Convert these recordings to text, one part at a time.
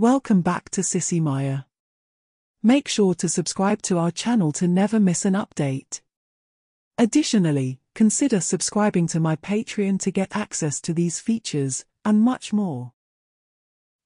Welcome back to Sissy Maya. Make sure to subscribe to our channel to never miss an update. Additionally, consider subscribing to my Patreon to get access to these features, and much more.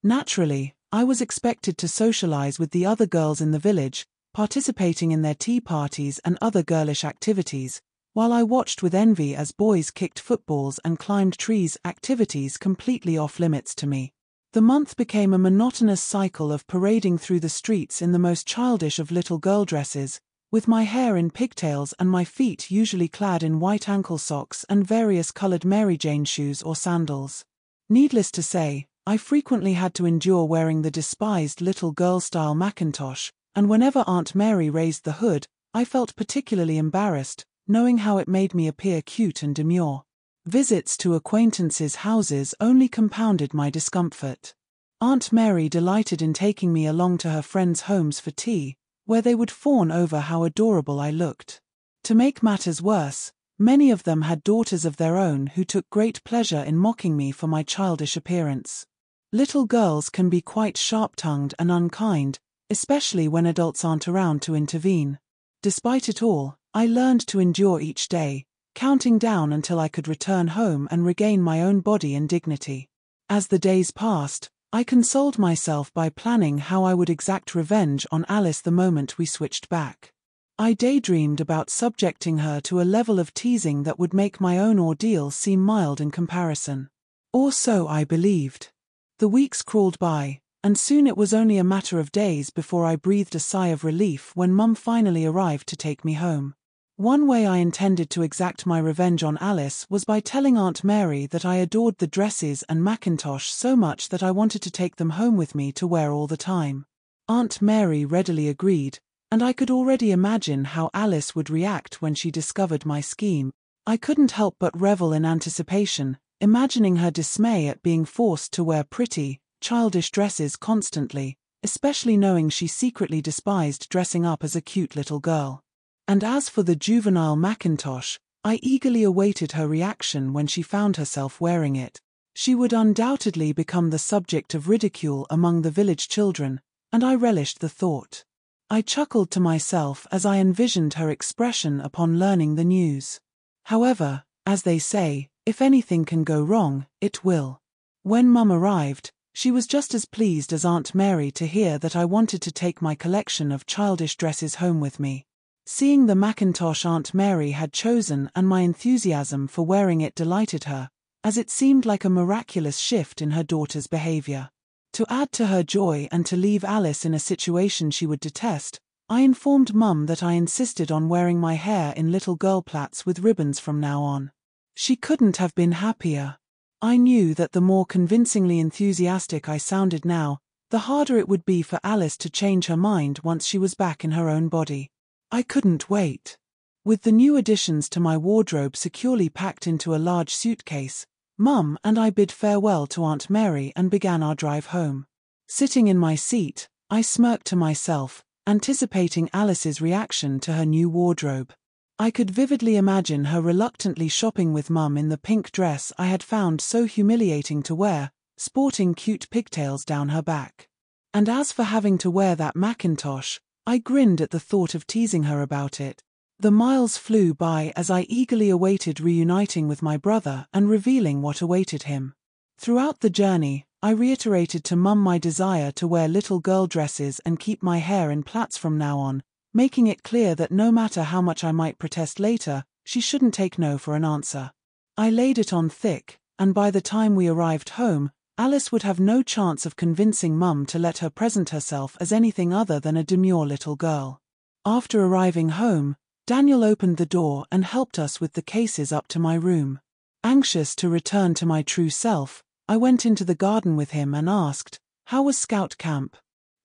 Naturally, I was expected to socialize with the other girls in the village, participating in their tea parties and other girlish activities, while I watched with envy as boys kicked footballs and climbed trees, activities completely off limits to me. The month became a monotonous cycle of parading through the streets in the most childish of little girl dresses, with my hair in pigtails and my feet usually clad in white ankle socks and various colored Mary Jane shoes or sandals. Needless to say, I frequently had to endure wearing the despised little girl-style mackintosh, and whenever Aunt Mary raised the hood, I felt particularly embarrassed, knowing how it made me appear cute and demure. Visits to acquaintances' houses only compounded my discomfort. Aunt Mary delighted in taking me along to her friends' homes for tea, where they would fawn over how adorable I looked. To make matters worse, many of them had daughters of their own who took great pleasure in mocking me for my childish appearance. Little girls can be quite sharp-tongued and unkind, especially when adults aren't around to intervene. Despite it all, I learned to endure each day, counting down until I could return home and regain my own body and dignity. As the days passed, I consoled myself by planning how I would exact revenge on Alice the moment we switched back. I daydreamed about subjecting her to a level of teasing that would make my own ordeal seem mild in comparison. Or so I believed. The weeks crawled by, and soon it was only a matter of days before I breathed a sigh of relief when Mum finally arrived to take me home. One way I intended to exact my revenge on Alice was by telling Aunt Mary that I adored the dresses and mackintosh so much that I wanted to take them home with me to wear all the time. Aunt Mary readily agreed, and I could already imagine how Alice would react when she discovered my scheme. I couldn't help but revel in anticipation, imagining her dismay at being forced to wear pretty, childish dresses constantly, especially knowing she secretly despised dressing up as a cute little girl. And as for the juvenile mackintosh, I eagerly awaited her reaction when she found herself wearing it. She would undoubtedly become the subject of ridicule among the village children, and I relished the thought. I chuckled to myself as I envisioned her expression upon learning the news. However, as they say, if anything can go wrong, it will. When Mum arrived, she was just as pleased as Aunt Mary to hear that I wanted to take my collection of childish dresses home with me. Seeing the mackintosh Aunt Mary had chosen and my enthusiasm for wearing it delighted her, as it seemed like a miraculous shift in her daughter's behavior. To add to her joy and to leave Alice in a situation she would detest, I informed Mum that I insisted on wearing my hair in little girl plaits with ribbons from now on. She couldn't have been happier. I knew that the more convincingly enthusiastic I sounded now, the harder it would be for Alice to change her mind once she was back in her own body. I couldn't wait. With the new additions to my wardrobe securely packed into a large suitcase, Mum and I bid farewell to Aunt Mary and began our drive home. Sitting in my seat, I smirked to myself, anticipating Alice's reaction to her new wardrobe. I could vividly imagine her reluctantly shopping with Mum in the pink dress I had found so humiliating to wear, sporting cute pigtails down her back. And as for having to wear that mackintosh, I grinned at the thought of teasing her about it. The miles flew by as I eagerly awaited reuniting with my brother and revealing what awaited him. Throughout the journey, I reiterated to Mum my desire to wear little girl dresses and keep my hair in plaits from now on, making it clear that no matter how much I might protest later, she shouldn't take no for an answer. I laid it on thick, and by the time we arrived home, Alice would have no chance of convincing Mum to let her present herself as anything other than a demure little girl. After arriving home, Daniel opened the door and helped us with the cases up to my room. Anxious to return to my true self, I went into the garden with him and asked, "How was Scout camp?"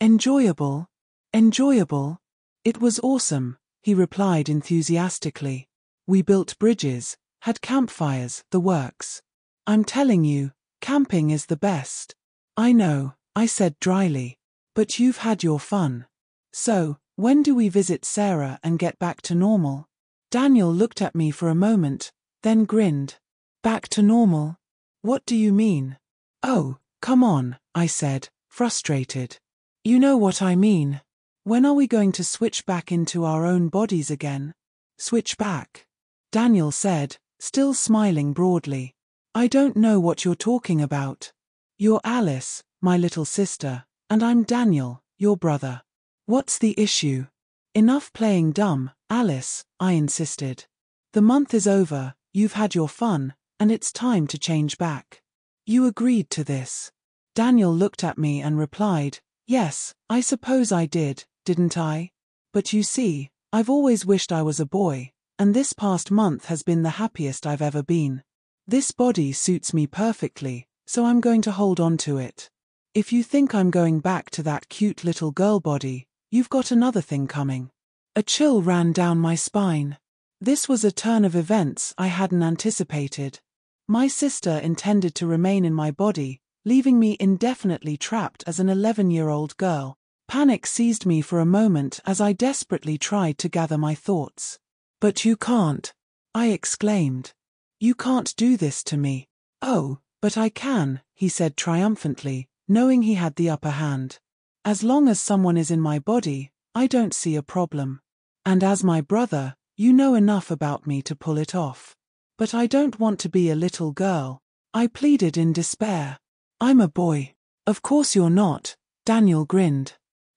"Enjoyable. Enjoyable. It was awesome," he replied enthusiastically. "We built bridges, had campfires, the works. I'm telling you, camping is the best." "I know," I said dryly. "But you've had your fun. So, when do we visit Sarah and get back to normal?" Daniel looked at me for a moment, then grinned. "Back to normal? What do you mean?" "Oh, come on," I said, frustrated. You know what I mean. When are we going to switch back into our own bodies again? Switch back? Daniel said, still smiling broadly. I don't know what you're talking about. You're Alice, my little sister, and I'm Daniel, your brother. What's the issue? Enough playing dumb, Alice, I insisted. The month is over, you've had your fun, and it's time to change back. You agreed to this. Daniel looked at me and replied, yes, I suppose I did, didn't I? But you see, I've always wished I was a boy, and this past month has been the happiest I've ever been. This body suits me perfectly, so I'm going to hold on to it. If you think I'm going back to that cute little girl body, you've got another thing coming. A chill ran down my spine. This was a turn of events I hadn't anticipated. My sister intended to remain in my body, leaving me indefinitely trapped as an 11-year-old girl. Panic seized me for a moment as I desperately tried to gather my thoughts. But you can't, I exclaimed. You can't do this to me. Oh, but I can, he said triumphantly, knowing he had the upper hand. As long as someone is in my body, I don't see a problem. And as my brother, you know enough about me to pull it off. But I don't want to be a little girl, I pleaded in despair. I'm a boy. Of course you're not, Daniel grinned.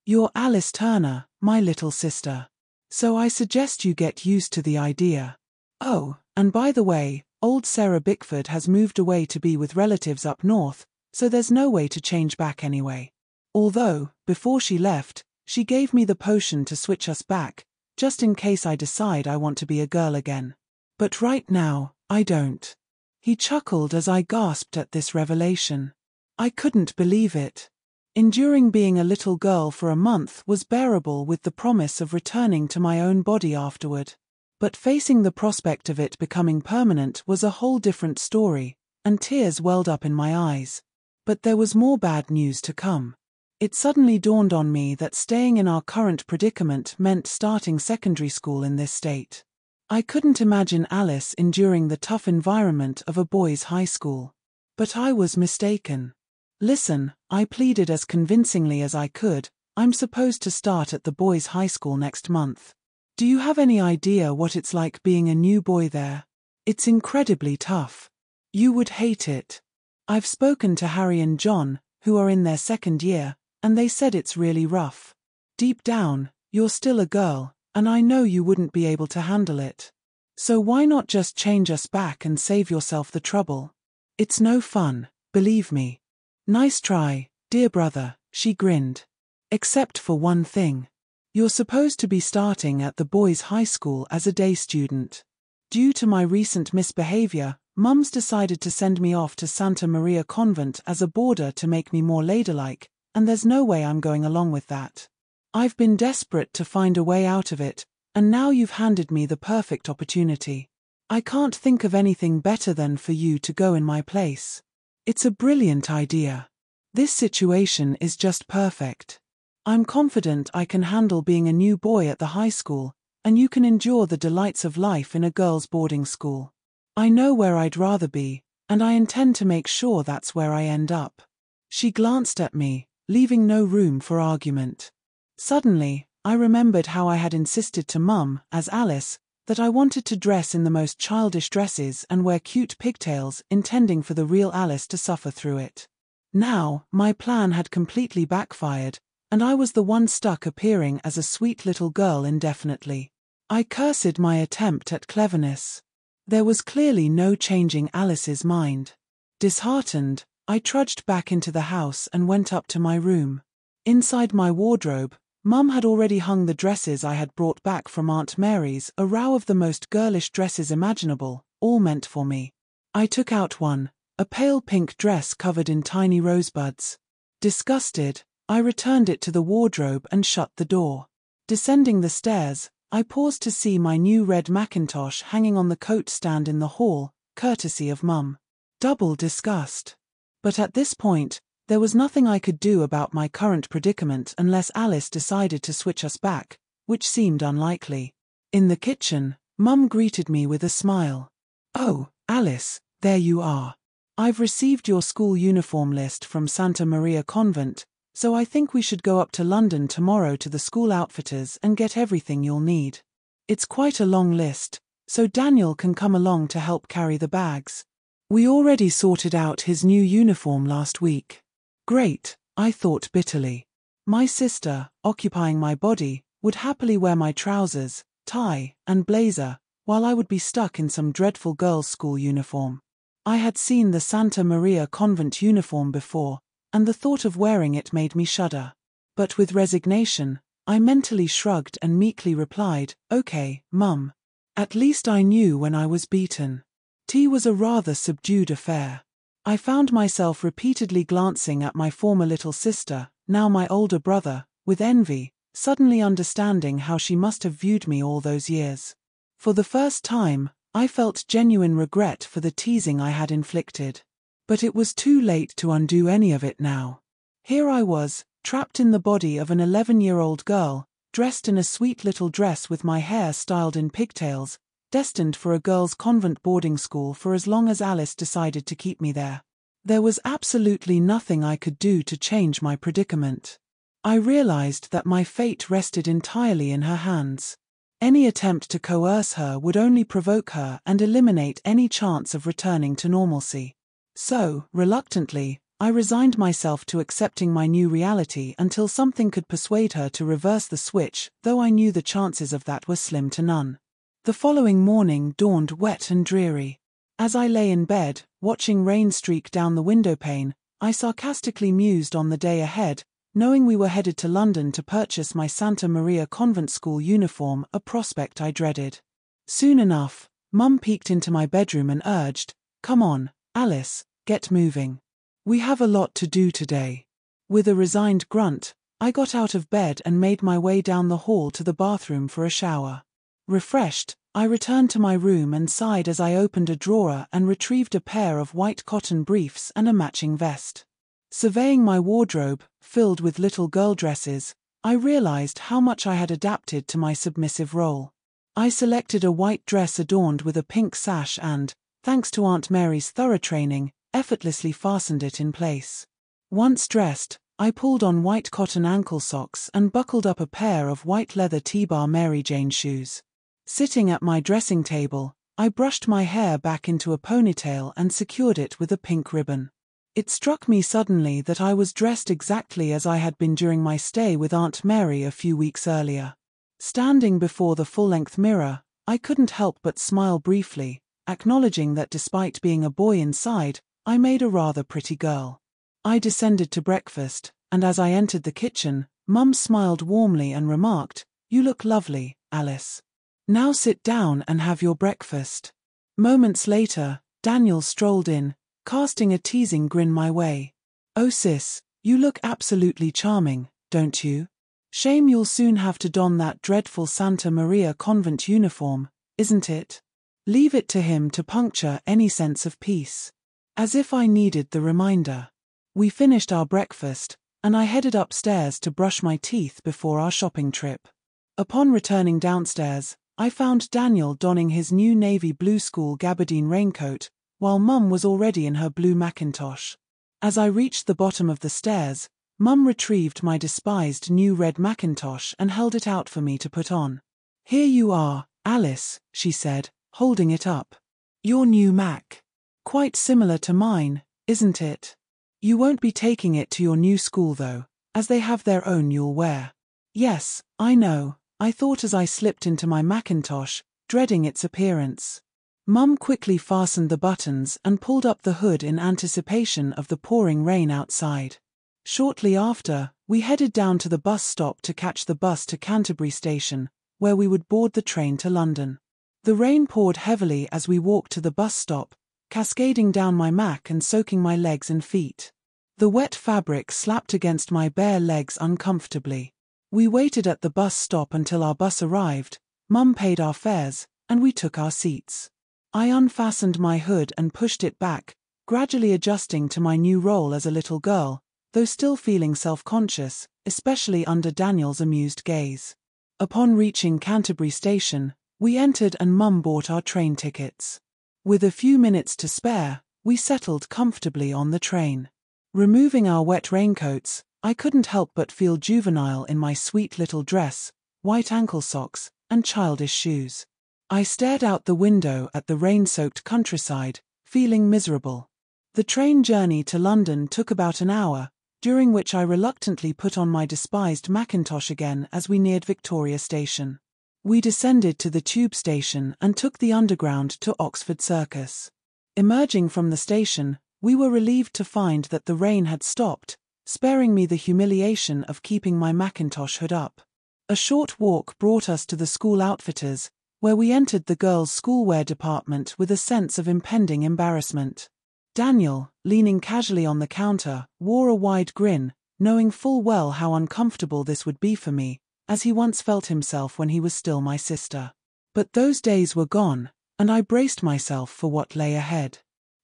You're Alice Turner, my little sister. So I suggest you get used to the idea. Oh, and by the way, old Sarah Bickford has moved away to be with relatives up north, so there's no way to change back anyway. Although, before she left, she gave me the potion to switch us back, just in case I decide I want to be a girl again. But right now, I don't. He chuckled as I gasped at this revelation. I couldn't believe it. Enduring being a little girl for a month was bearable with the promise of returning to my own body afterward. But facing the prospect of it becoming permanent was a whole different story, and tears welled up in my eyes. But there was more bad news to come. It suddenly dawned on me that staying in our current predicament meant starting secondary school in this state. I couldn't imagine Alice enduring the tough environment of a boys' high school. But I was mistaken. Listen, I pleaded as convincingly as I could, I'm supposed to start at the boys' high school next month. Do you have any idea what it's like being a new boy there? It's incredibly tough. You would hate it. I've spoken to Harry and John, who are in their second year, and they said it's really rough. Deep down, you're still a girl, and I know you wouldn't be able to handle it. So why not just change us back and save yourself the trouble? It's no fun, believe me. Nice try, dear brother, she grinned. Except for one thing. You're supposed to be starting at the boys' high school as a day student. Due to my recent misbehavior, Mum's decided to send me off to Santa Maria Convent as a boarder to make me more ladylike, and there's no way I'm going along with that. I've been desperate to find a way out of it, and now you've handed me the perfect opportunity. I can't think of anything better than for you to go in my place. It's a brilliant idea. This situation is just perfect. I'm confident I can handle being a new boy at the high school, and you can endure the delights of life in a girls' boarding school. I know where I'd rather be, and I intend to make sure that's where I end up. She glanced at me, leaving no room for argument. Suddenly, I remembered how I had insisted to Mum, as Alice, that I wanted to dress in the most childish dresses and wear cute pigtails, intending for the real Alice to suffer through it. Now, my plan had completely backfired, and I was the one stuck appearing as a sweet little girl indefinitely. I cursed my attempt at cleverness. There was clearly no changing Alice's mind. Disheartened, I trudged back into the house and went up to my room. Inside my wardrobe, Mum had already hung the dresses I had brought back from Aunt Mary's, a row of the most girlish dresses imaginable, all meant for me. I took out one, a pale pink dress covered in tiny rosebuds. Disgusted, I returned it to the wardrobe and shut the door. Descending the stairs, I paused to see my new red mackintosh hanging on the coat stand in the hall, courtesy of Mum. Double disgust. But at this point, there was nothing I could do about my current predicament unless Alice decided to switch us back, which seemed unlikely. In the kitchen, Mum greeted me with a smile. "Oh, Alice, there you are. I've received your school uniform list from Santa Maria Convent, So I think we should go up to London tomorrow to the school outfitters and get everything you'll need. It's quite a long list, so Daniel can come along to help carry the bags. We already sorted out his new uniform last week. Great, I thought bitterly. My sister, occupying my body, would happily wear my trousers, tie, and blazer, while I would be stuck in some dreadful girls' school uniform. I had seen the Santa Maria convent uniform before, and the thought of wearing it made me shudder. But with resignation, I mentally shrugged and meekly replied, "Okay, Mum." At least I knew when I was beaten. Tea was a rather subdued affair. I found myself repeatedly glancing at my former little sister, now my older brother, with envy, suddenly understanding how she must have viewed me all those years. For the first time, I felt genuine regret for the teasing I had inflicted. But it was too late to undo any of it now. Here I was, trapped in the body of an 11-year-old girl, dressed in a sweet little dress with my hair styled in pigtails, destined for a girls' convent boarding school for as long as Alice decided to keep me there. There was absolutely nothing I could do to change my predicament. I realized that my fate rested entirely in her hands. Any attempt to coerce her would only provoke her and eliminate any chance of returning to normalcy. So, reluctantly, I resigned myself to accepting my new reality until something could persuade her to reverse the switch, though I knew the chances of that were slim to none. The following morning dawned wet and dreary. As I lay in bed, watching rain streak down the windowpane, I sarcastically mused on the day ahead, knowing we were headed to London to purchase my Santa Maria convent school uniform, a prospect I dreaded. Soon enough, Mum peeked into my bedroom and urged, "Come on, Alice, get moving. We have a lot to do today." With a resigned grunt, I got out of bed and made my way down the hall to the bathroom for a shower. Refreshed, I returned to my room and sighed as I opened a drawer and retrieved a pair of white cotton briefs and a matching vest. Surveying my wardrobe, filled with little girl dresses, I realized how much I had adapted to my submissive role. I selected a white dress adorned with a pink sash and, thanks to Aunt Mary's thorough training, effortlessly fastened it in place. Once dressed, I pulled on white cotton ankle socks and buckled up a pair of white leather T-bar Mary Jane shoes. Sitting at my dressing table, I brushed my hair back into a ponytail and secured it with a pink ribbon. It struck me suddenly that I was dressed exactly as I had been during my stay with Aunt Mary a few weeks earlier. Standing before the full-length mirror, I couldn't help but smile briefly, acknowledging that despite being a boy inside, I made a rather pretty girl. I descended to breakfast, and as I entered the kitchen, Mum smiled warmly and remarked, "You look lovely, Alice. Now sit down and have your breakfast." Moments later, Daniel strolled in, casting a teasing grin my way. "Oh sis, you look absolutely charming, don't you? Shame you'll soon have to don that dreadful Santa Maria convent uniform, isn't it?" Leave it to him to puncture any sense of peace. As if I needed the reminder. We finished our breakfast, and I headed upstairs to brush my teeth before our shopping trip. Upon returning downstairs, I found Daniel donning his new navy blue school gabardine raincoat, while Mum was already in her blue mackintosh. As I reached the bottom of the stairs, Mum retrieved my despised new red mackintosh and held it out for me to put on. "Here you are, Alice," she said, holding it up. "Your new Mac. Quite similar to mine, isn't it? You won't be taking it to your new school though, as they have their own you'll wear." "Yes, I know," I thought as I slipped into my mackintosh, dreading its appearance. Mum quickly fastened the buttons and pulled up the hood in anticipation of the pouring rain outside. Shortly after, we headed down to the bus stop to catch the bus to Canterbury station, where we would board the train to London. The rain poured heavily as we walked to the bus stop, cascading down my Mac and soaking my legs and feet. The wet fabric slapped against my bare legs uncomfortably. We waited at the bus stop until our bus arrived, Mum paid our fares, and we took our seats. I unfastened my hood and pushed it back, gradually adjusting to my new role as a little girl, though still feeling self-conscious, especially under Daniel's amused gaze. Upon reaching Canterbury station, we entered and Mum bought our train tickets. With a few minutes to spare, we settled comfortably on the train. Removing our wet raincoats, I couldn't help but feel juvenile in my sweet little dress, white ankle socks, and childish shoes. I stared out the window at the rain-soaked countryside, feeling miserable. The train journey to London took about an hour, during which I reluctantly put on my despised mackintosh again as we neared Victoria Station. We descended to the tube station and took the underground to Oxford Circus. Emerging from the station, we were relieved to find that the rain had stopped, sparing me the humiliation of keeping my mackintosh hood up. A short walk brought us to the school outfitters, where we entered the girls' schoolwear department with a sense of impending embarrassment. Daniel, leaning casually on the counter, wore a wide grin, knowing full well how uncomfortable this would be for me, as he once felt himself when he was still my sister. But those days were gone, and I braced myself for what lay ahead.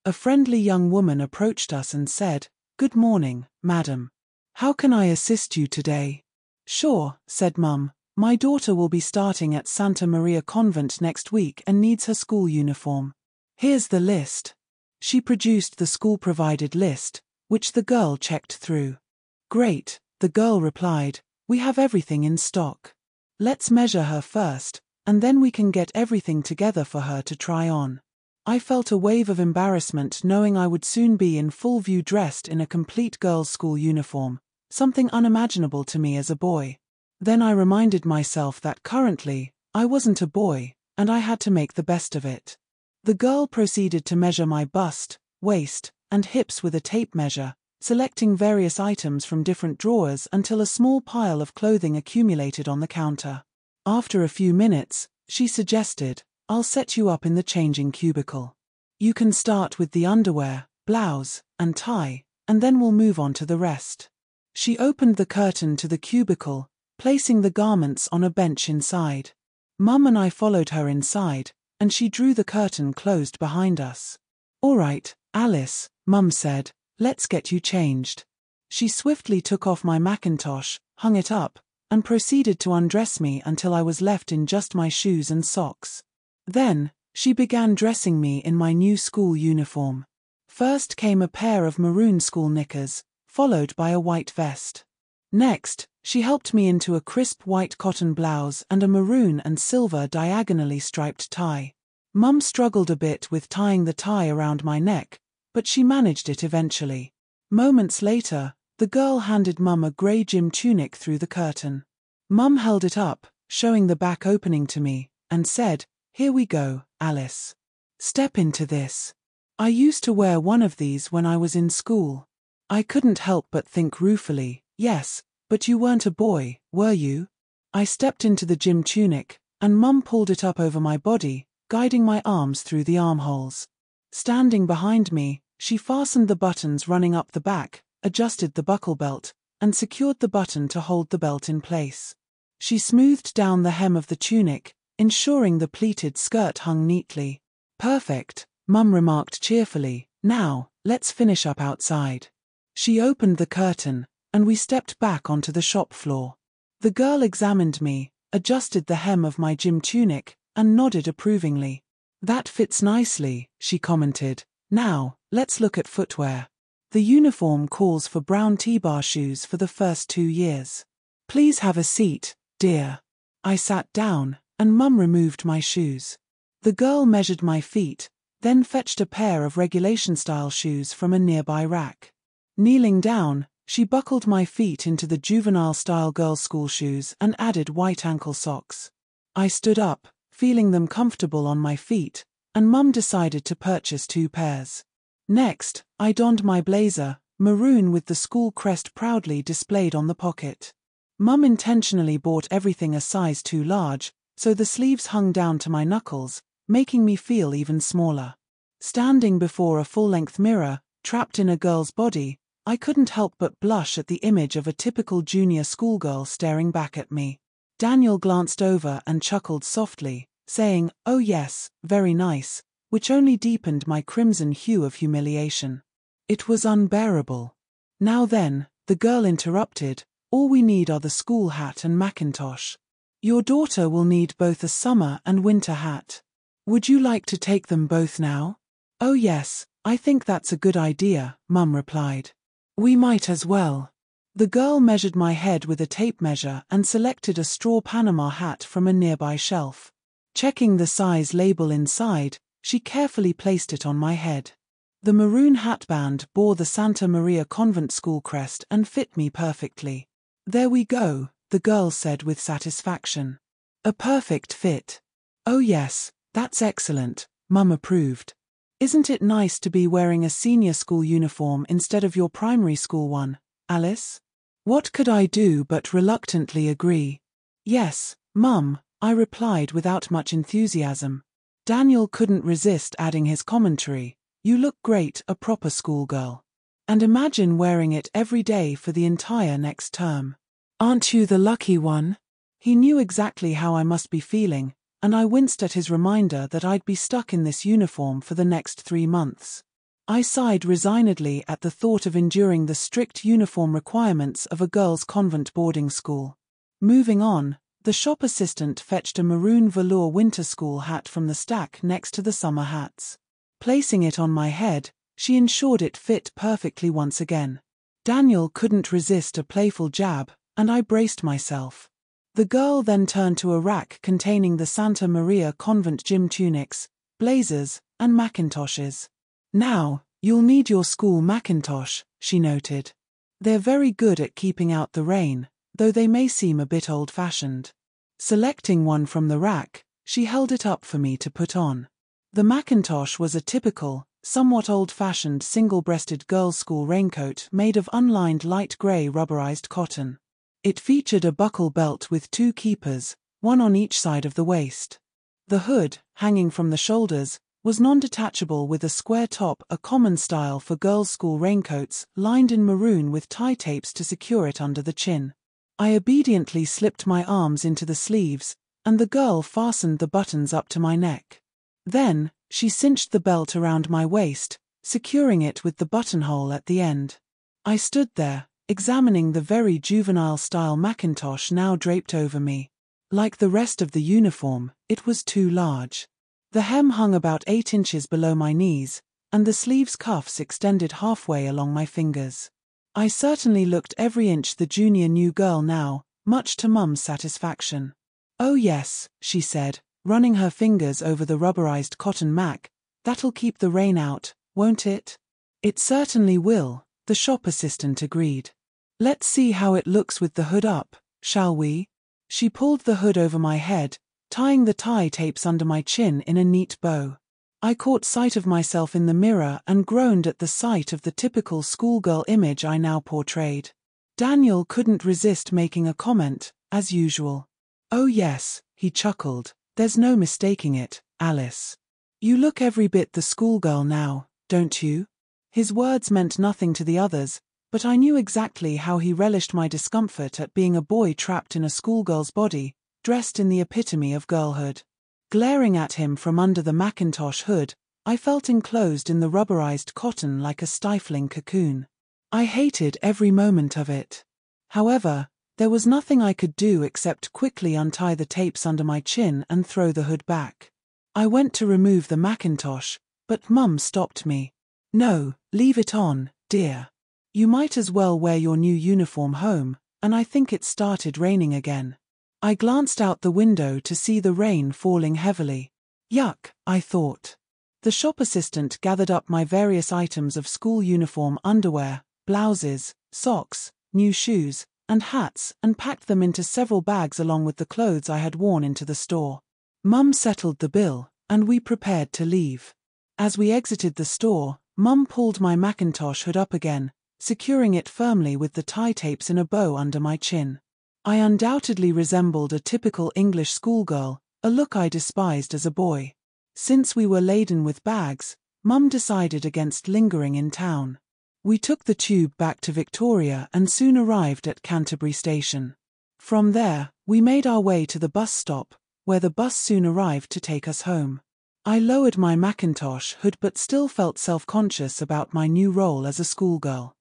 A friendly young woman approached us and said, "Good morning, madam. How can I assist you today?" "Sure," said Mum. "My daughter will be starting at Santa Maria Convent next week and needs her school uniform. Here's the list." She produced the school-provided list, which the girl checked through. "Great," the girl replied. "We have everything in stock. Let's measure her first, and then we can get everything together for her to try on." I felt a wave of embarrassment knowing I would soon be in full view dressed in a complete girls' school uniform, something unimaginable to me as a boy. Then I reminded myself that currently, I wasn't a boy, and I had to make the best of it. The girl proceeded to measure my bust, waist, and hips with a tape measure, selecting various items from different drawers until a small pile of clothing accumulated on the counter. After a few minutes, she suggested, "I'll set you up in the changing cubicle. You can start with the underwear, blouse, and tie, and then we'll move on to the rest." She opened the curtain to the cubicle, placing the garments on a bench inside. Mum and I followed her inside, and she drew the curtain closed behind us. "All right, Alice," Mum said, "let's get you changed." She swiftly took off my mackintosh, hung it up, and proceeded to undress me until I was left in just my shoes and socks. Then, she began dressing me in my new school uniform. First came a pair of maroon school knickers, followed by a white vest. Next, she helped me into a crisp white cotton blouse and a maroon and silver diagonally striped tie. Mum struggled a bit with tying the tie around my neck, but she managed it eventually. Moments later, the girl handed Mum a grey gym tunic through the curtain. Mum held it up, showing the back opening to me, and said, "Here we go, Alice. Step into this. I used to wear one of these when I was in school." I couldn't help but think ruefully, "Yes, but you weren't a boy, were you?" I stepped into the gym tunic, and Mum pulled it up over my body, guiding my arms through the armholes. Standing behind me, she fastened the buttons running up the back, adjusted the buckle belt, and secured the button to hold the belt in place. She smoothed down the hem of the tunic, ensuring the pleated skirt hung neatly. "Perfect," Mum remarked cheerfully. "Now, let's finish up outside." She opened the curtain, and we stepped back onto the shop floor. The girl examined me, adjusted the hem of my gym tunic, and nodded approvingly. "That fits nicely," she commented. "Now, let's look at footwear. The uniform calls for brown T-bar shoes for the first 2 years. Please have a seat, dear." I sat down, and Mum removed my shoes. The girl measured my feet, then fetched a pair of regulation-style shoes from a nearby rack. Kneeling down, she buckled my feet into the juvenile-style girls' school shoes and added white ankle socks. I stood up, feeling them comfortable on my feet, and Mum decided to purchase 2 pairs. Next, I donned my blazer, maroon with the school crest proudly displayed on the pocket. Mum intentionally bought everything a size too large, so the sleeves hung down to my knuckles, making me feel even smaller. Standing before a full-length mirror, trapped in a girl's body, I couldn't help but blush at the image of a typical junior schoolgirl staring back at me. Daniel glanced over and chuckled softly, saying, "Oh yes, very nice," which only deepened my crimson hue of humiliation. It was unbearable. "Now then," the girl interrupted, "all we need are the school hat and mackintosh. Your daughter will need both a summer and winter hat. Would you like to take them both now?" "Oh yes, I think that's a good idea," Mum replied. "We might as well." The girl measured my head with a tape measure and selected a straw Panama hat from a nearby shelf. Checking the size label inside, she carefully placed it on my head. The maroon hatband bore the Santa Maria Convent School crest and fit me perfectly. "There we go," the girl said with satisfaction. "A perfect fit." "Oh yes, that's excellent," Mum approved. "Isn't it nice to be wearing a senior school uniform instead of your primary school one, Alice?" What could I do but reluctantly agree? "Yes, Mum," I replied without much enthusiasm. Daniel couldn't resist adding his commentary. "You look great, a proper schoolgirl. And imagine wearing it every day for the entire next term. Aren't you the lucky one?" He knew exactly how I must be feeling, and I winced at his reminder that I'd be stuck in this uniform for the next 3 months. I sighed resignedly at the thought of enduring the strict uniform requirements of a girls' convent boarding school. Moving on, the shop assistant fetched a maroon velour winter school hat from the stack next to the summer hats. Placing it on my head, she ensured it fit perfectly once again. Daniel couldn't resist a playful jab, and I braced myself. The girl then turned to a rack containing the Santa Maria Convent gym tunics, blazers, and mackintoshes. "Now, you'll need your school mackintosh," she noted. "They're very good at keeping out the rain, though they may seem a bit old-fashioned." Selecting one from the rack, she held it up for me to put on. The mackintosh was a typical, somewhat old-fashioned single-breasted girls' school raincoat made of unlined light grey rubberized cotton. It featured a buckle belt with 2 keepers, one on each side of the waist. The hood, hanging from the shoulders, was non-detachable with a square top, a common style for girls' school raincoats, lined in maroon with tie tapes to secure it under the chin. I obediently slipped my arms into the sleeves, and the girl fastened the buttons up to my neck. Then, she cinched the belt around my waist, securing it with the buttonhole at the end. I stood there, examining the very juvenile-style mackintosh now draped over me. Like the rest of the uniform, it was too large. The hem hung about 8 inches below my knees, and the sleeves' cuffs extended halfway along my fingers. I certainly looked every inch the junior new girl now, much to Mum's satisfaction. "Oh yes," she said, running her fingers over the rubberized cotton mac, "that'll keep the rain out, won't it?" "It certainly will," the shop assistant agreed. "Let's see how it looks with the hood up, shall we?" She pulled the hood over my head, tying the tie tapes under my chin in a neat bow. I caught sight of myself in the mirror and groaned at the sight of the typical schoolgirl image I now portrayed. Daniel couldn't resist making a comment, as usual. "Oh yes," he chuckled, "there's no mistaking it, Alice. You look every bit the schoolgirl now, don't you?" His words meant nothing to the others, but I knew exactly how he relished my discomfort at being a boy trapped in a schoolgirl's body, dressed in the epitome of girlhood. Glaring at him from under the mackintosh hood, I felt enclosed in the rubberized cotton like a stifling cocoon. I hated every moment of it. However, there was nothing I could do except quickly untie the tapes under my chin and throw the hood back. I went to remove the mackintosh, but Mum stopped me. "No, leave it on, dear. You might as well wear your new uniform home," and I think it started raining again. I glanced out the window to see the rain falling heavily. Yuck, I thought. The shop assistant gathered up my various items of school uniform underwear, blouses, socks, new shoes, and hats and packed them into several bags along with the clothes I had worn into the store. Mum settled the bill, and we prepared to leave. As we exited the store, Mum pulled my mackintosh hood up again, securing it firmly with the tie tapes in a bow under my chin. I undoubtedly resembled a typical English schoolgirl, a look I despised as a boy. Since we were laden with bags, Mum decided against lingering in town. We took the tube back to Victoria and soon arrived at Canterbury Station. From there, we made our way to the bus stop, where the bus soon arrived to take us home. I lowered my mackintosh hood but still felt self-conscious about my new role as a schoolgirl.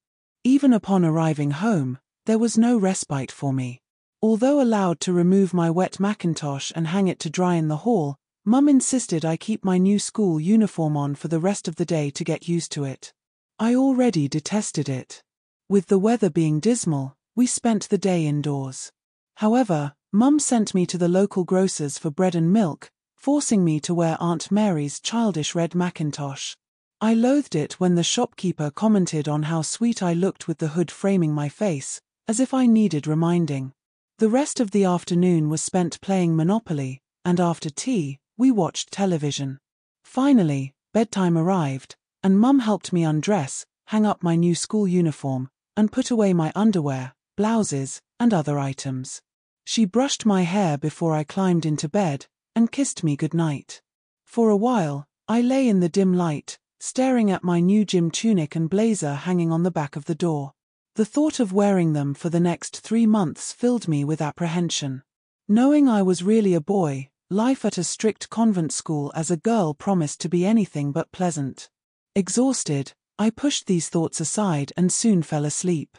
Even upon arriving home, there was no respite for me. Although allowed to remove my wet mackintosh and hang it to dry in the hall, Mum insisted I keep my new school uniform on for the rest of the day to get used to it. I already detested it. With the weather being dismal, We spent the day indoors. However, Mum sent me to the local grocer's for bread and milk, forcing me to wear Aunt Mary's childish red mackintosh. I loathed it when the shopkeeper commented on how sweet I looked with the hood framing my face, as if I needed reminding. The rest of the afternoon was spent playing Monopoly, and after tea, we watched television. Finally, bedtime arrived, and Mum helped me undress, hang up my new school uniform, and put away my underwear, blouses, and other items. She brushed my hair before I climbed into bed, and kissed me goodnight. For a while, I lay in the dim light, staring at my new gym tunic and blazer hanging on the back of the door. The thought of wearing them for the next 3 months filled me with apprehension. Knowing I was really a boy, life at a strict convent school as a girl promised to be anything but pleasant. Exhausted, I pushed these thoughts aside and soon fell asleep.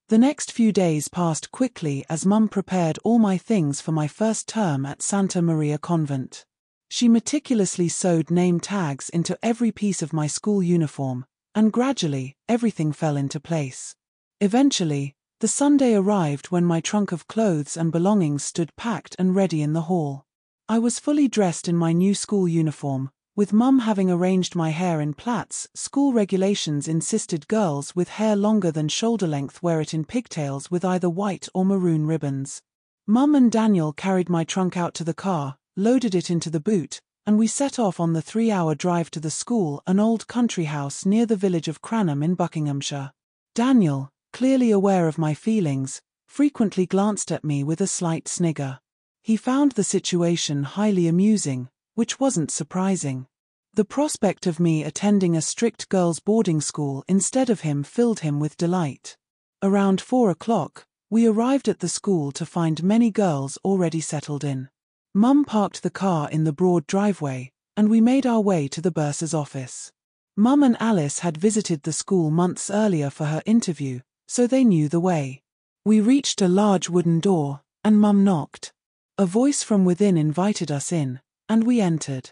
The next few days passed quickly as Mum prepared all my things for my first term at Santa Maria Convent. She meticulously sewed name tags into every piece of my school uniform, and gradually, everything fell into place. Eventually, the Sunday arrived when my trunk of clothes and belongings stood packed and ready in the hall. I was fully dressed in my new school uniform, with Mum having arranged my hair in plaits. School regulations insisted girls with hair longer than shoulder length wear it in pigtails with either white or maroon ribbons. Mum and Daniel carried my trunk out to the car, loaded it into the boot, and we set off on the 3-hour drive to the school, an old country house near the village of Cranham in Buckinghamshire. Daniel, clearly aware of my feelings, frequently glanced at me with a slight snigger. He found the situation highly amusing, which wasn't surprising. The prospect of me attending a strict girls' boarding school instead of him filled him with delight. Around 4 o'clock, we arrived at the school to find many girls already settled in. Mum parked the car in the broad driveway, and we made our way to the bursar's office. Mum and Alice had visited the school months earlier for her interview, so they knew the way. We reached a large wooden door, and Mum knocked. A voice from within invited us in, and we entered.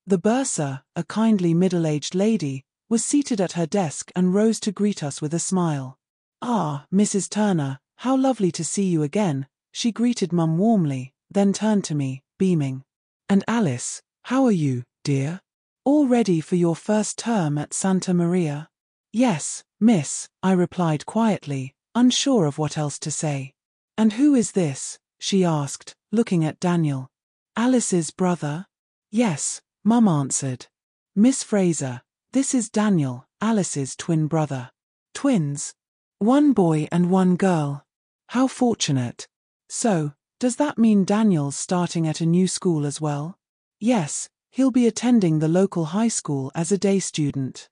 The bursar, a kindly middle-aged lady, was seated at her desk and rose to greet us with a smile. "Ah, Mrs. Turner, how lovely to see you again," she greeted Mum warmly, then turned to me, beaming. "And Alice, how are you, dear? All ready for your first term at Santa Maria?" "Yes, miss," I replied quietly, unsure of what else to say. "And who is this?" she asked, looking at Daniel. "Alice's brother?" "Yes," Mum answered. "Miss Fraser, this is Daniel, Alice's twin brother." "Twins? One boy and one girl. How fortunate. So, does that mean Daniel's starting at a new school as well?" "Yes, he'll be attending the local high school as a day student."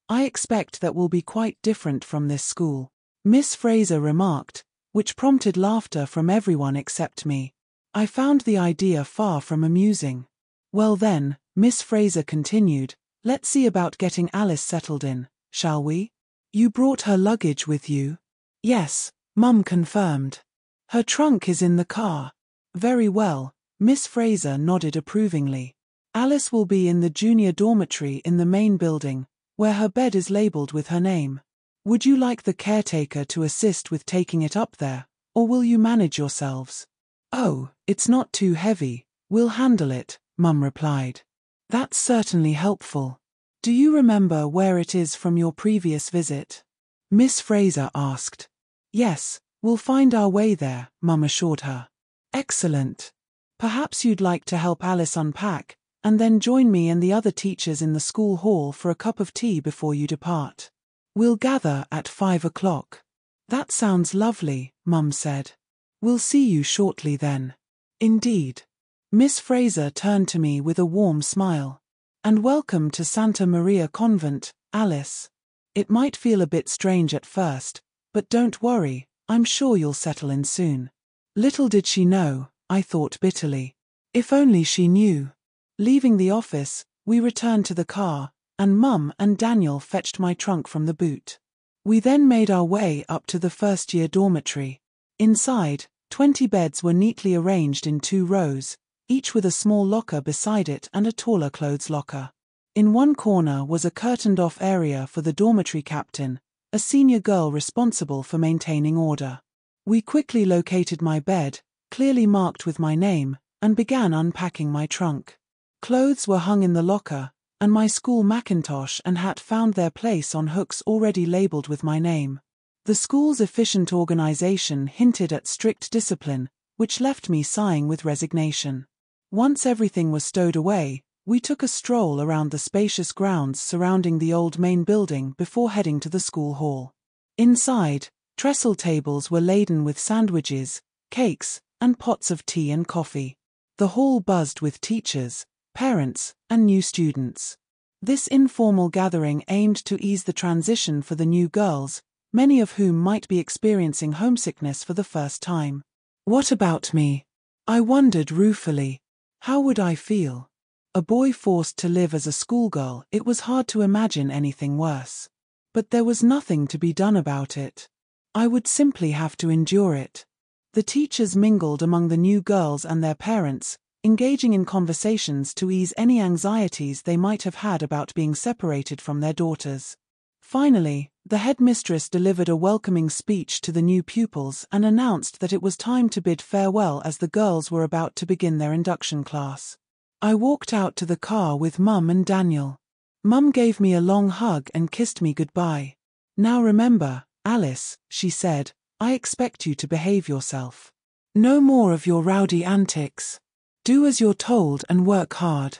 I expect that will be quite different from this school," Miss Fraser remarked, which prompted laughter from everyone except me. I found the idea far from amusing. "Well then," Miss Fraser continued, "let's see about getting Alice settled in, shall we? You brought her luggage with you?" "Yes," Mum confirmed. "Her trunk is in the car." "Very well," Miss Fraser nodded approvingly. "Alice will be in the junior dormitory in the main building, where her bed is labeled with her name. Would you like the caretaker to assist with taking it up there, or will you manage yourselves?" "Oh, it's not too heavy, we'll handle it," Mum replied. "That's certainly helpful. Do you remember where it is from your previous visit?" Miss Fraser asked. "Yes, we'll find our way there," Mum assured her. "Excellent. Perhaps you'd like to help Alice unpack, and then join me and the other teachers in the school hall for a cup of tea before you depart. We'll gather at 5 o'clock. "That sounds lovely," Mum said. "We'll see you shortly then." "Indeed." Miss Fraser turned to me with a warm smile. "And welcome to Santa Maria Convent, Alice. It might feel a bit strange at first, but don't worry, I'm sure you'll settle in soon." Little did she know, I thought bitterly. If only she knew. Leaving the office, we returned to the car, and Mum and Daniel fetched my trunk from the boot. We then made our way up to the first-year dormitory. Inside, 20 beds were neatly arranged in 2 rows, each with a small locker beside it and a taller clothes locker. In one corner was a curtained-off area for the dormitory captain, a senior girl responsible for maintaining order. We quickly located my bed, clearly marked with my name, and began unpacking my trunk. Clothes were hung in the locker, and my school mackintosh and hat found their place on hooks already labeled with my name. The school's efficient organization hinted at strict discipline, which left me sighing with resignation. Once everything was stowed away, we took a stroll around the spacious grounds surrounding the old main building before heading to the school hall. Inside, trestle tables were laden with sandwiches, cakes, and pots of tea and coffee. The hall buzzed with teachers, parents, and new students. This informal gathering aimed to ease the transition for the new girls, many of whom might be experiencing homesickness for the first time. What about me? I wondered ruefully. How would I feel? A boy forced to live as a schoolgirl, it was hard to imagine anything worse. But there was nothing to be done about it. I would simply have to endure it. The teachers mingled among the new girls and their parents, engaging in conversations to ease any anxieties they might have had about being separated from their daughters. Finally, the headmistress delivered a welcoming speech to the new pupils and announced that it was time to bid farewell as the girls were about to begin their induction class. I walked out to the car with Mum and Daniel. Mum gave me a long hug and kissed me goodbye. "Now remember, Alice," she said, "I expect you to behave yourself. No more of your rowdy antics. Do as you're told and work hard.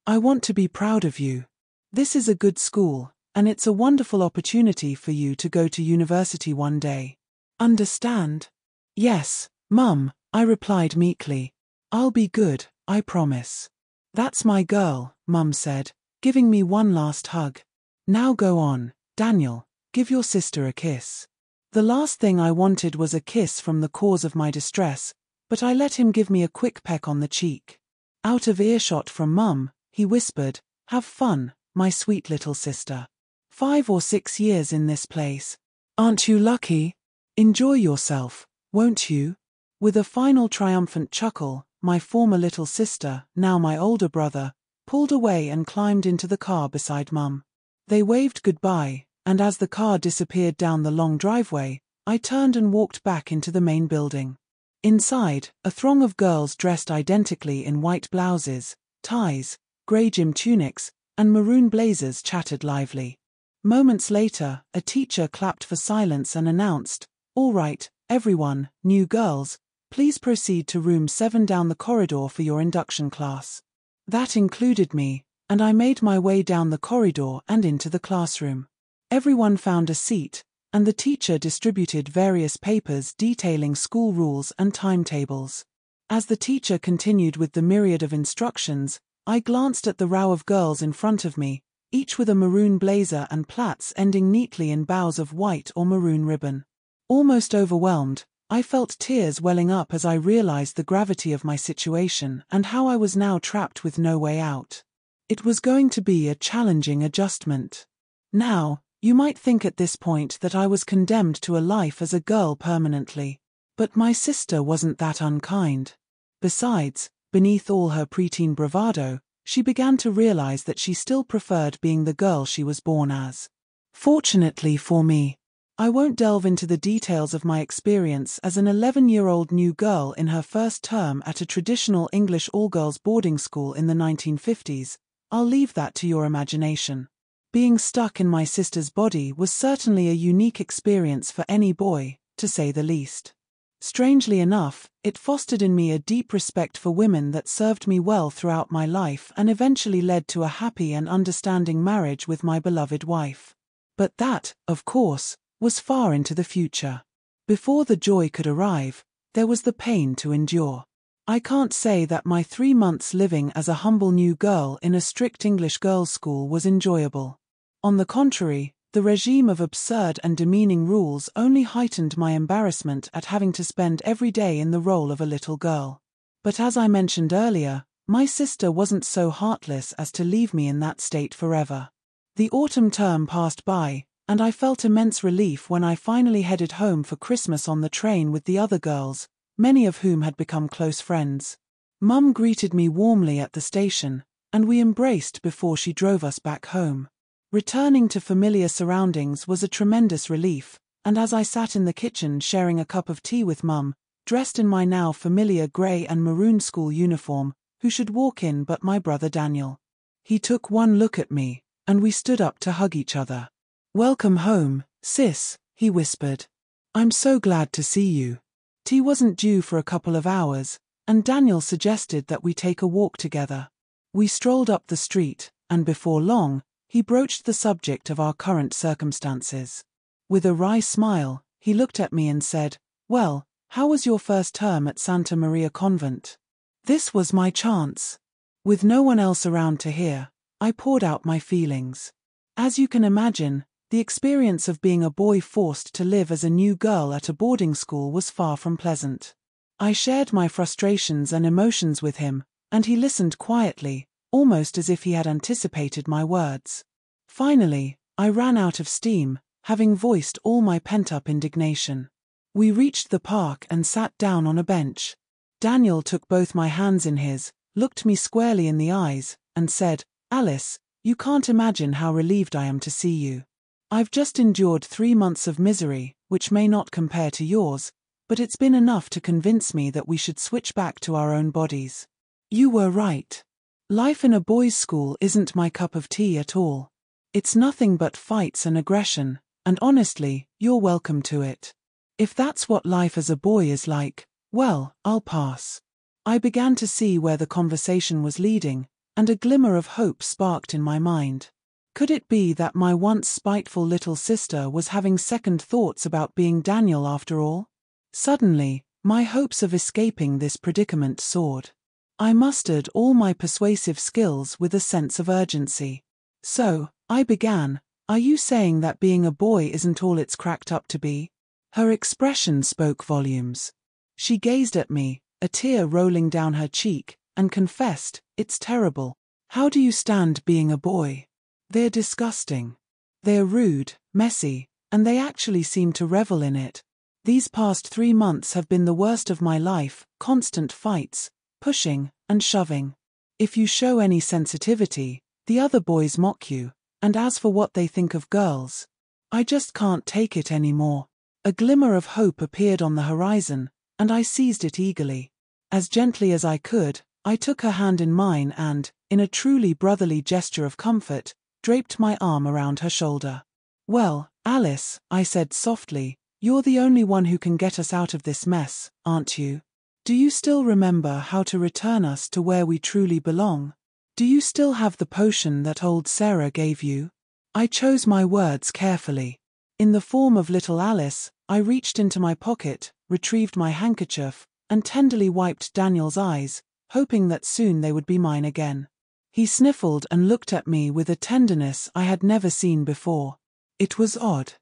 I want to be proud of you. This is a good school, and it's a wonderful opportunity for you to go to university one day. Understand?" "Yes, Mum," I replied meekly. "I'll be good, I promise." "That's my girl," Mum said, giving me one last hug. "Now go on, Daniel, give your sister a kiss." The last thing I wanted was a kiss from the cause of my distress, but I let him give me a quick peck on the cheek. Out of earshot from Mum, he whispered, "Have fun, my sweet little sister. 5 or 6 years in this place. Aren't you lucky? Enjoy yourself, won't you?" With a final triumphant chuckle, my former little sister, now my older brother, pulled away and climbed into the car beside Mum. They waved goodbye, and as the car disappeared down the long driveway, I turned and walked back into the main building. Inside, a throng of girls dressed identically in white blouses, ties, grey gym tunics, and maroon blazers chatted lively. Moments later, a teacher clapped for silence and announced, "All right, everyone, new girls, please proceed to room 7 down the corridor for your induction class." That included me, and I made my way down the corridor and into the classroom. Everyone found a seat, and the teacher distributed various papers detailing school rules and timetables. As the teacher continued with the myriad of instructions, I glanced at the row of girls in front of me, each with a maroon blazer and plaits ending neatly in bows of white or maroon ribbon. Almost overwhelmed, I felt tears welling up as I realized the gravity of my situation and how I was now trapped with no way out. It was going to be a challenging adjustment. Now, you might think at this point that I was condemned to a life as a girl permanently. But my sister wasn't that unkind. Besides, beneath all her preteen bravado, she began to realize that she still preferred being the girl she was born as. Fortunately for me, I won't delve into the details of my experience as an 11-year-old new girl in her first term at a traditional English all-girls boarding school in the 1950s. I'll leave that to your imagination. Being stuck in my sister's body was certainly a unique experience for any boy, to say the least. Strangely enough, it fostered in me a deep respect for women that served me well throughout my life and eventually led to a happy and understanding marriage with my beloved wife. But that, of course, was far into the future. Before the joy could arrive, there was the pain to endure. I can't say that my 3 months living as a humble new girl in a strict English girls' school was enjoyable. On the contrary, the regime of absurd and demeaning rules only heightened my embarrassment at having to spend every day in the role of a little girl. But as I mentioned earlier, my sister wasn't so heartless as to leave me in that state forever. The autumn term passed by, and I felt immense relief when I finally headed home for Christmas on the train with the other girls, many of whom had become close friends. Mum greeted me warmly at the station, and we embraced before she drove us back home. Returning to familiar surroundings was a tremendous relief, and as I sat in the kitchen sharing a cup of tea with Mum, dressed in my now familiar grey and maroon school uniform, who should walk in but my brother Daniel. He took one look at me, and we stood up to hug each other. "Welcome home, sis," he whispered. "I'm so glad to see you." Tea wasn't due for a couple of hours, and Daniel suggested that we take a walk together. We strolled up the street, and before long, he broached the subject of our current circumstances. With a wry smile, he looked at me and said, "Well, how was your first term at Santa Maria Convent?" This was my chance. With no one else around to hear, I poured out my feelings. As you can imagine, the experience of being a boy forced to live as a new girl at a boarding school was far from pleasant. I shared my frustrations and emotions with him, and he listened quietly, almost as if he had anticipated my words. Finally, I ran out of steam, having voiced all my pent-up indignation. We reached the park and sat down on a bench. Daniel took both my hands in his, looked me squarely in the eyes, and said, "Alice, you can't imagine how relieved I am to see you. I've just endured 3 months of misery, which may not compare to yours, but it's been enough to convince me that we should switch back to our own bodies. You were right. Life in a boys' school isn't my cup of tea at all. It's nothing but fights and aggression, and honestly, you're welcome to it. If that's what life as a boy is like, well, I'll pass." I began to see where the conversation was leading, and a glimmer of hope sparked in my mind. Could it be that my once spiteful little sister was having second thoughts about being Daniel after all? Suddenly, my hopes of escaping this predicament soared. I mustered all my persuasive skills with a sense of urgency. "So," I began, "are you saying that being a boy isn't all it's cracked up to be?" Her expression spoke volumes. She gazed at me, a tear rolling down her cheek, and confessed, "It's terrible. How do you stand being a boy? They're disgusting. They're rude, messy, and they actually seem to revel in it. These past 3 months have been the worst of my life, constant fights, pushing, and shoving. If you show any sensitivity, the other boys mock you, and as for what they think of girls, I just can't take it anymore." A glimmer of hope appeared on the horizon, and I seized it eagerly. As gently as I could, I took her hand in mine and, in a truly brotherly gesture of comfort, draped my arm around her shoulder. "Well, Alice," I said softly, "you're the only one who can get us out of this mess, aren't you? Do you still remember how to return us to where we truly belong? Do you still have the potion that old Sarah gave you?" I chose my words carefully. In the form of little Alice, I reached into my pocket, retrieved my handkerchief, and tenderly wiped Daniel's eyes, hoping that soon they would be mine again. He sniffled and looked at me with a tenderness I had never seen before. It was odd.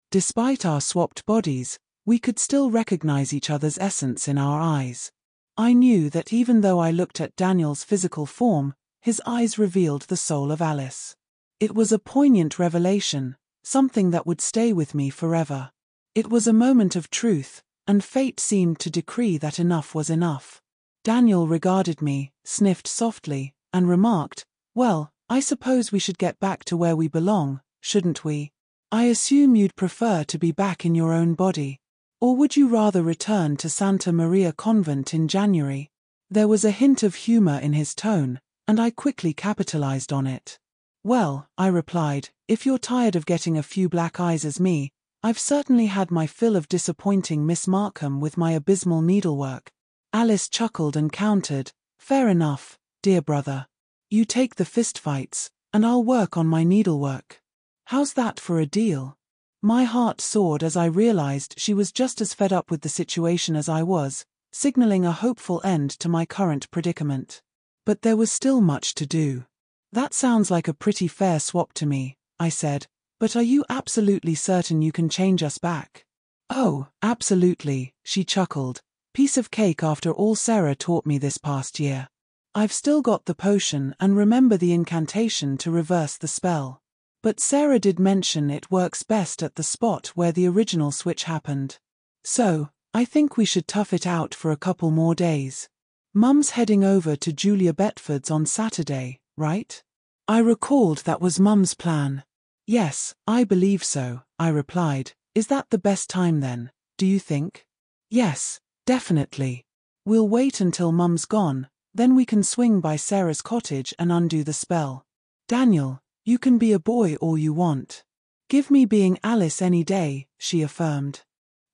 Despite our swapped bodies, we could still recognize each other's essence in our eyes. I knew that even though I looked at Daniel's physical form, his eyes revealed the soul of Alice. It was a poignant revelation, something that would stay with me forever. It was a moment of truth, and fate seemed to decree that enough was enough. Daniel regarded me, sniffed softly, and remarked, "Well, I suppose we should get back to where we belong, shouldn't we? I assume you'd prefer to be back in your own body. Or would you rather return to Santa Maria Convent in January?" There was a hint of humor in his tone, and I quickly capitalized on it. "Well," I replied, "if you're tired of getting a few black eyes as me, I've certainly had my fill of disappointing Miss Markham with my abysmal needlework." Alice chuckled and countered, "Fair enough, dear brother. You take the fistfights, and I'll work on my needlework. How's that for a deal?" My heart soared as I realized she was just as fed up with the situation as I was, signaling a hopeful end to my current predicament. But there was still much to do. "That sounds like a pretty fair swap to me," I said, "but are you absolutely certain you can change us back?" "Oh, absolutely," she chuckled. "Piece of cake after all Sarah taught me this past year. I've still got the potion and remember the incantation to reverse the spell. But Sarah did mention it works best at the spot where the original switch happened. So, I think we should tough it out for a couple more days. Mum's heading over to Julia Betford's on Saturday, right?" I recalled that was Mum's plan. "Yes, I believe so," I replied, Is that the best time then, do you think? Yes, definitely. We'll wait until Mum's gone, then we can swing by Sarah's cottage and undo the spell. Daniel, you can be a boy all you want. Give me being Alice any day, she affirmed.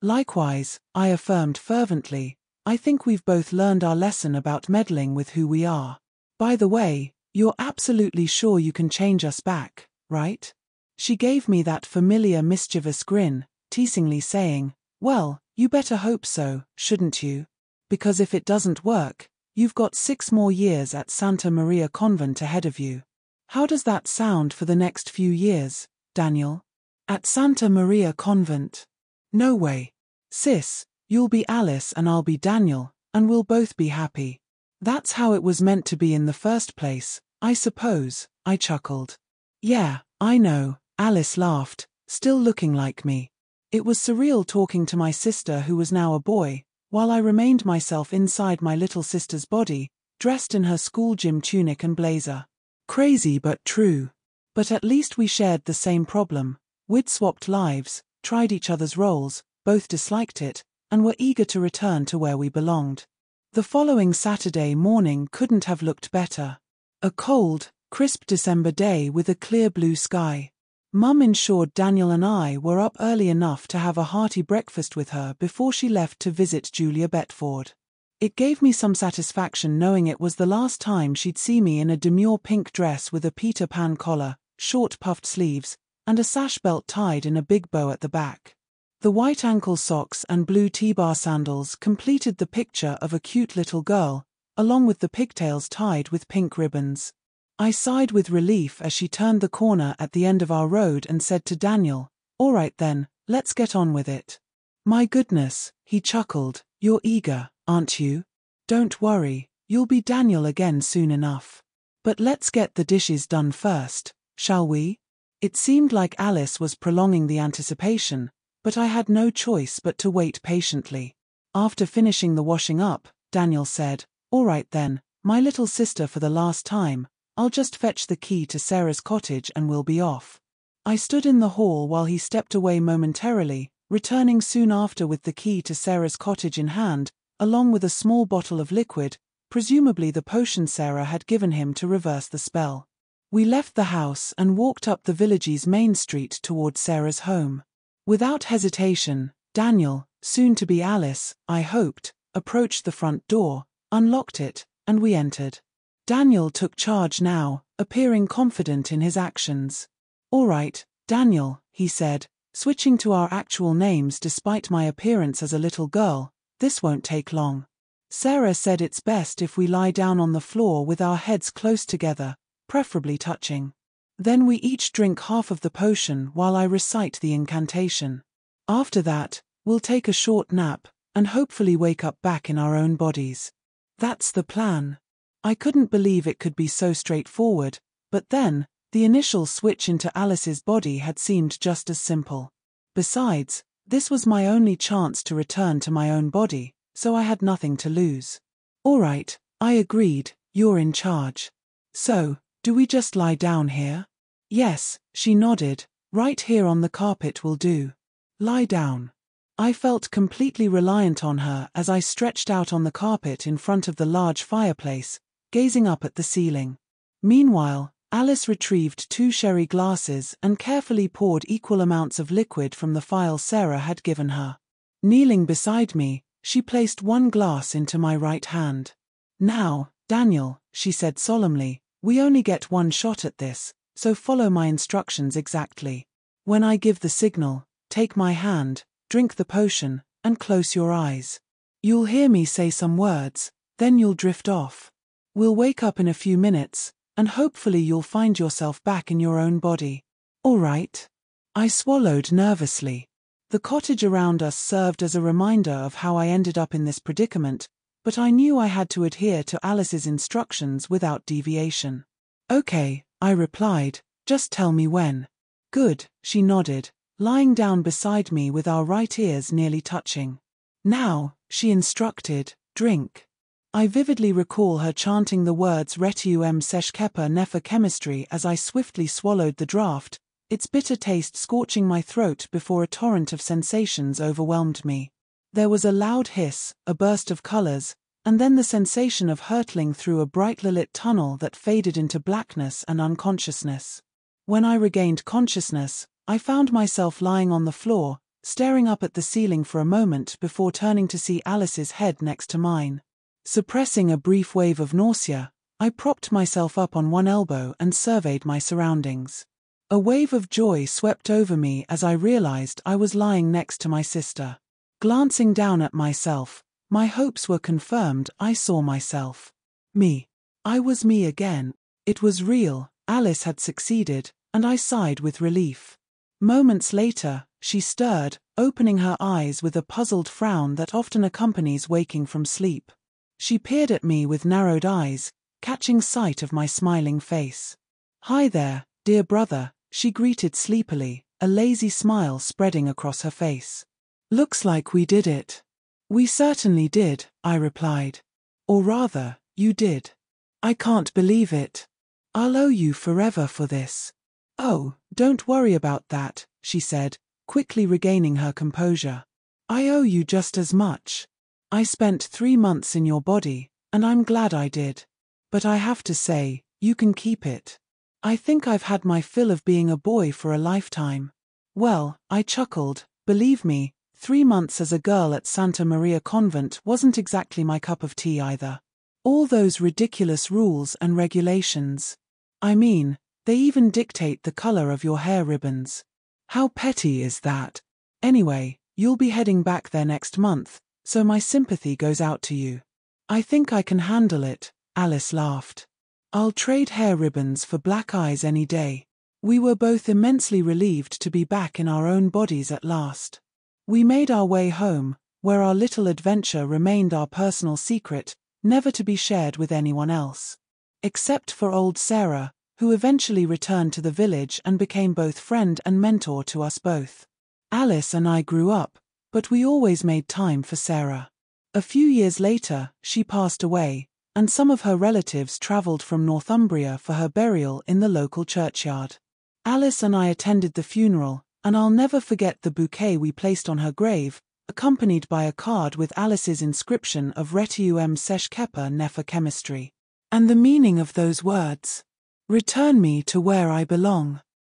Likewise, I affirmed fervently. I think we've both learned our lesson about meddling with who we are. By the way, you're absolutely sure you can change us back, right? She gave me that familiar mischievous grin, teasingly saying, well, you better hope so, shouldn't you? Because if it doesn't work, you've got 6 more years at Santa Maria Convent ahead of you. How does that sound for the next few years, Daniel? At Santa Maria Convent? No way. Sis, you'll be Alice and I'll be Daniel, and we'll both be happy. That's how it was meant to be in the first place, I suppose, I chuckled. Yeah, I know, Alice laughed, still looking like me. It was surreal talking to my sister who was now a boy, while I remained myself inside my little sister's body, dressed in her school gym tunic and blazer. Crazy but true. But at least we shared the same problem. We'd swapped lives, tried each other's roles, both disliked it, and were eager to return to where we belonged. The following Saturday morning couldn't have looked better. A cold, crisp December day with a clear blue sky. Mum ensured Daniel and I were up early enough to have a hearty breakfast with her before she left to visit Julia Betford. It gave me some satisfaction knowing it was the last time she'd see me in a demure pink dress with a Peter Pan collar, short puffed sleeves, and a sash belt tied in a big bow at the back. The white ankle socks and blue T-bar sandals completed the picture of a cute little girl, along with the pigtails tied with pink ribbons. I sighed with relief as she turned the corner at the end of our road and said to Daniel, "All right then, let's get on with it." "My goodness," he chuckled, "you're eager, aren't you? Don't worry, you'll be Daniel again soon enough. But let's get the dishes done first, shall we?" It seemed like Alice was prolonging the anticipation, but I had no choice but to wait patiently. After finishing the washing up, Daniel said, "All right then, my little sister, for the last time, I'll just fetch the key to Sarah's cottage and we'll be off." I stood in the hall while he stepped away momentarily, returning soon after with the key to Sarah's cottage in hand, along with a small bottle of liquid, presumably the potion Sarah had given him to reverse the spell. We left the house and walked up the village's main street toward Sarah's home. Without hesitation, Daniel, soon to be Alice, I hoped, approached the front door, unlocked it, and we entered. Daniel took charge now, appearing confident in his actions. "All right, Daniel," he said, switching to our actual names despite my appearance as a little girl, "this won't take long. Sarah said it's best if we lie down on the floor with our heads close together, preferably touching. Then we each drink half of the potion while I recite the incantation. After that, we'll take a short nap, and hopefully wake up back in our own bodies. That's the plan." I couldn't believe it could be so straightforward, but then, the initial switch into Alice's body had seemed just as simple. Besides, this was my only chance to return to my own body, so I had nothing to lose. "All right," I agreed, "you're in charge. So, do we just lie down here?" "Yes," she nodded, "right here on the carpet will do. Lie down." I felt completely reliant on her as I stretched out on the carpet in front of the large fireplace, gazing up at the ceiling. Meanwhile, Alice retrieved 2 sherry glasses and carefully poured equal amounts of liquid from the phial Sarah had given her. Kneeling beside me, she placed 1 glass into my right hand. "Now, Daniel," she said solemnly, "we only get 1 shot at this, so follow my instructions exactly. When I give the signal, take my hand, drink the potion, and close your eyes. You'll hear me say some words, then you'll drift off. We'll wake up in a few minutes, and hopefully you'll find yourself back in your own body. All right?" I swallowed nervously. The cottage around us served as a reminder of how I ended up in this predicament, but I knew I had to adhere to Alice's instructions without deviation. "Okay," I replied, "just tell me when." "Good," she nodded, lying down beside me with our right ears nearly touching. "Now," she instructed, "drink." I vividly recall her chanting the words Retiem Seshkepa Nefa Chemistry as I swiftly swallowed the draught, its bitter taste scorching my throat before a torrent of sensations overwhelmed me. There was a loud hiss, a burst of colors, and then the sensation of hurtling through a brightly lit tunnel that faded into blackness and unconsciousness. When I regained consciousness, I found myself lying on the floor, staring up at the ceiling for a moment before turning to see Alice's head next to mine. Suppressing a brief wave of nausea, I propped myself up on one elbow and surveyed my surroundings. A wave of joy swept over me as I realized I was lying next to my sister. Glancing down at myself, my hopes were confirmed. I saw myself. Me. I was me again. It was real. Alice had succeeded, and I sighed with relief. Moments later, she stirred, opening her eyes with a puzzled frown that often accompanies waking from sleep. She peered at me with narrowed eyes, catching sight of my smiling face. "Hi there, dear brother," she greeted sleepily, a lazy smile spreading across her face. "Looks like we did it." "We certainly did," I replied. "Or rather, you did. I can't believe it. I'll owe you forever for this." "Oh, don't worry about that," she said, quickly regaining her composure. "I owe you just as much. I spent 3 months in your body, and I'm glad I did. But I have to say, you can keep it. I think I've had my fill of being a boy for a lifetime." "Well," I chuckled, "believe me, 3 months as a girl at Santa Maria Convent wasn't exactly my cup of tea either. All those ridiculous rules and regulations. I mean, they even dictate the color of your hair ribbons. How petty is that? Anyway, you'll be heading back there next month, so my sympathy goes out to you." "I think I can handle it," Alice laughed. "I'll trade hair ribbons for black eyes any day." We were both immensely relieved to be back in our own bodies at last. We made our way home, where our little adventure remained our personal secret, never to be shared with anyone else. Except for old Sarah, who eventually returned to the village and became both friend and mentor to us both. Alice and I grew up, but we always made time for Sarah. A few years later, she passed away, and some of her relatives traveled from Northumbria for her burial in the local churchyard. Alice and I attended the funeral, and I'll never forget the bouquet we placed on her grave, accompanied by a card with Alice's inscription of Retuum Sesh Kepa Nefa Chemistry. And the meaning of those words: "Return me to where I belong."